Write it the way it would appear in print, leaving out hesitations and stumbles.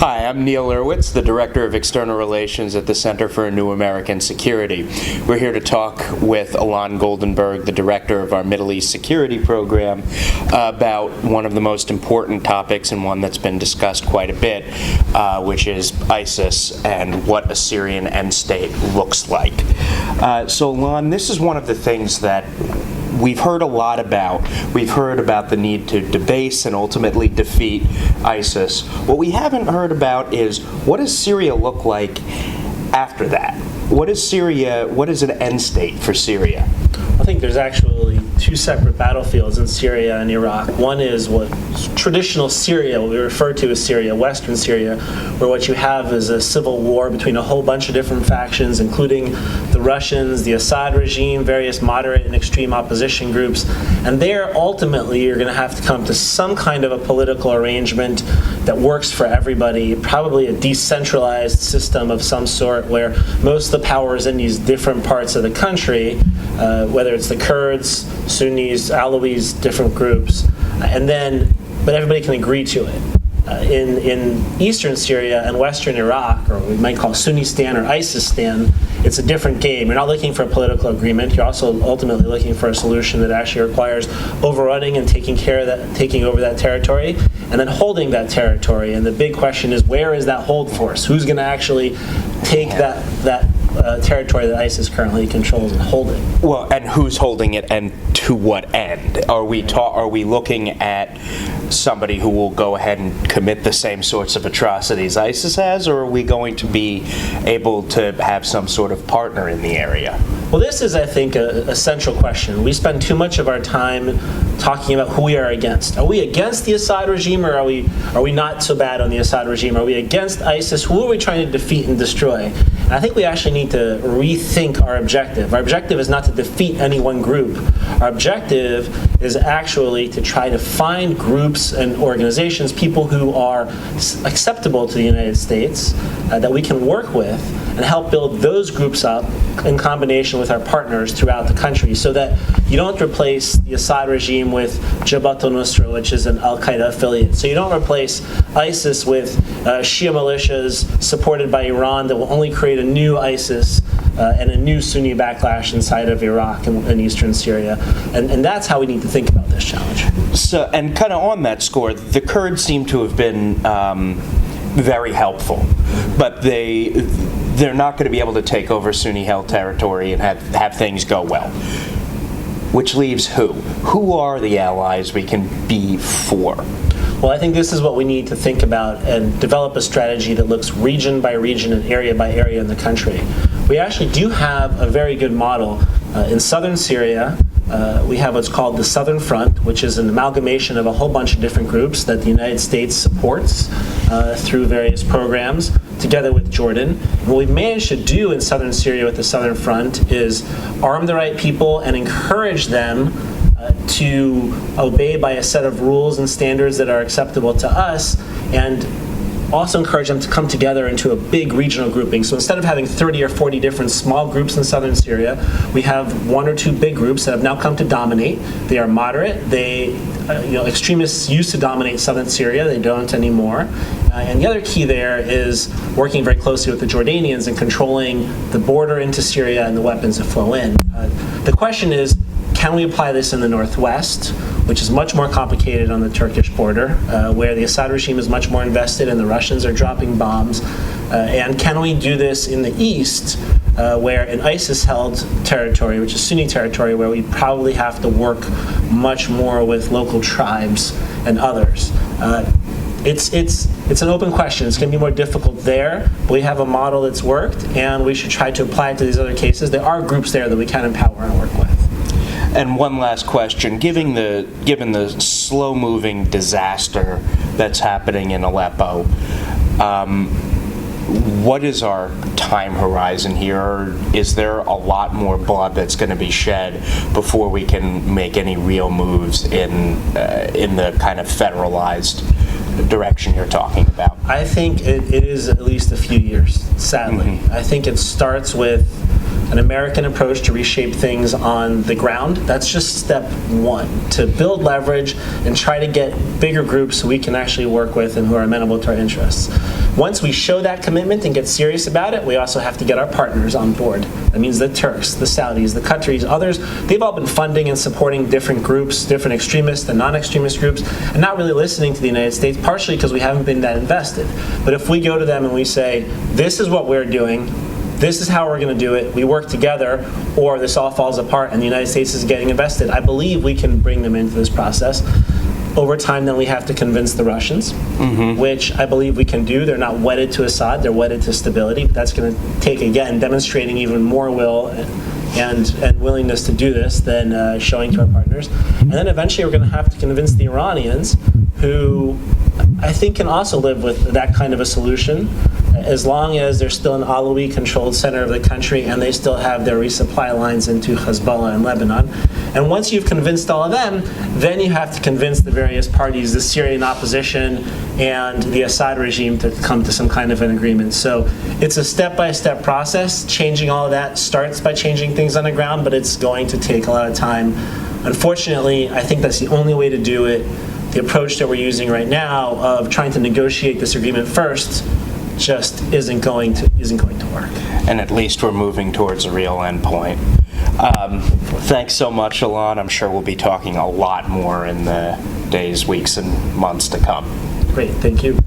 Hi, I'm Neal Urwitz, the Director of External Relations at the Center for a New American Security. We're here to talk with Ilan Goldenberg, the Director of our Middle East Security Program, about one of the most important topics and one that's been discussed quite a bit, which is ISIS and what a Syrian end state looks like. So, Ilan, this is one of the things that we've heard a lot about. We've heard about the need to debase and ultimately defeat ISIS. What we haven't heard about is, what does Syria look like after that? What is an end state for Syria? I think there's actually two separate battlefields in Syria and Iraq. One is what traditional Syria, what we refer to as Syria, Western Syria, where what you have is a civil war between a whole bunch of different factions, including the Russians, the Assad regime, various moderate and extreme opposition groups. And there, ultimately, you're going to have to come to some kind of a political arrangement that works for everybody, probably a decentralized system of some sort where most of the power is in these different parts of the country, whether it's the Kurds, Sunnis, Alawis, different groups, but everybody can agree to it. In eastern Syria and western Iraq, or we might call Sunnistan or Isistan, it's a different game. You're not looking for a political agreement. You're also ultimately looking for a solution that actually requires overrunning and taking over that territory, and then holding that territory. And the big question is, where is that hold force? Who's going to actually take that territory that ISIS currently controls and hold it? Well, and who's holding it, and to what end? Are we looking at somebody who will go ahead and commit the same sorts of atrocities ISIS has, or are we going to be able to have some sort of partner in the area? Well, this is, I think, a central question. We spend too much of our time talking about who we are against. Are we against the Assad regime, or are we not so bad on the Assad regime? Are we against ISIS? Who are we trying to defeat and destroy? And I think we actually need to rethink our objective. Our objective is not to defeat any one group. Our objective is actually to try to find groups and organizations, people who are acceptable to the United States, that we can work with, and help build those groups up in combination with our partners throughout the country, so that you don't replace the Assad regime with Jabhat al-Nusra, which is an al-Qaeda affiliate. So you don't replace ISIS with Shia militias supported by Iran that will only create a new ISIS and a new Sunni backlash inside of Iraq and eastern Syria. And that's how we need to think about this challenge. So, and kind of on that score, the Kurds seem to have been very helpful, but they're not going to be able to take over Sunni-held territory and have things go well. Which leaves who? Who are the allies we can be for? Well, I think this is what we need to think about and develop a strategy that looks region by region and area by area in the country. We actually do have a very good model. In southern Syria, we have what's called the Southern Front, which is an amalgamation of a whole bunch of different groups that the United States supports through various programs, together with Jordan. And what we've managed to do in southern Syria with the Southern Front is arm the right people and encourage them to obey by a set of rules and standards that are acceptable to us, and also encourage them to come together into a big regional grouping. So instead of having 30 or 40 different small groups in southern Syria, we have one or two big groups that have now come to dominate. They are moderate. Extremists used to dominate southern Syria. They don't anymore. And the other key there is working very closely with the Jordanians and controlling the border into Syria and the weapons that flow in. The question is, can we apply this in the northwest, which is much more complicated on the Turkish border, where the Assad regime is much more invested and the Russians are dropping bombs? And can we do this in the east, where an ISIS-held territory, which is Sunni territory, where we probably have to work much more with local tribes and others? It's an open question. It's going to be more difficult there, but we have a model that's worked, and we should try to apply it to these other cases. There are groups there that we can empower and work with. And one last question: given the slow-moving disaster that's happening in Aleppo, what is our time horizon here? Is there a lot more blood that's going to be shed before we can make any real moves in the kind of federalized direction you're talking about? I think it is at least a few years, sadly. Mm-hmm. I think it starts with an American approach to reshape things on the ground. That's just step one, to build leverage and try to get bigger groups we can actually work with and who are amenable to our interests. Once we show that commitment and get serious about it, we also have to get our partners on board. That means the Turks, the Saudis, the Qataris, others. They've all been funding and supporting different groups, different extremist and non-extremist groups, and not really listening to the United States, partially because we haven't been that invested. But if we go to them and we say, this is what we're doing, this is how we're going to do it, we work together, or this all falls apart and the United States is getting invested, I believe we can bring them into this process. Over time, then we have to convince the Russians, which I believe we can do. They're not wedded to Assad, they're wedded to stability. But that's going to take, again, demonstrating even more will and willingness to do this than showing to our partners. And then eventually we're going to have to convince the Iranians, who I think can also live with that kind of a solution, as long as they're still an Alawi-controlled center of the country and they still have their resupply lines into Hezbollah and Lebanon. And once you've convinced all of them, then you have to convince the various parties, the Syrian opposition and the Assad regime, to come to some kind of an agreement. So it's a step-by-step process. Changing all of that starts by changing things on the ground, but it's going to take a lot of time. Unfortunately, I think that's the only way to do it. The approach that we're using right now of trying to negotiate this agreement first just isn't going to work. And at least we're moving towards a real endpoint. Thanks so much, Ilan. I'm sure we'll be talking a lot more in the days, weeks, and months to come. Great, thank you.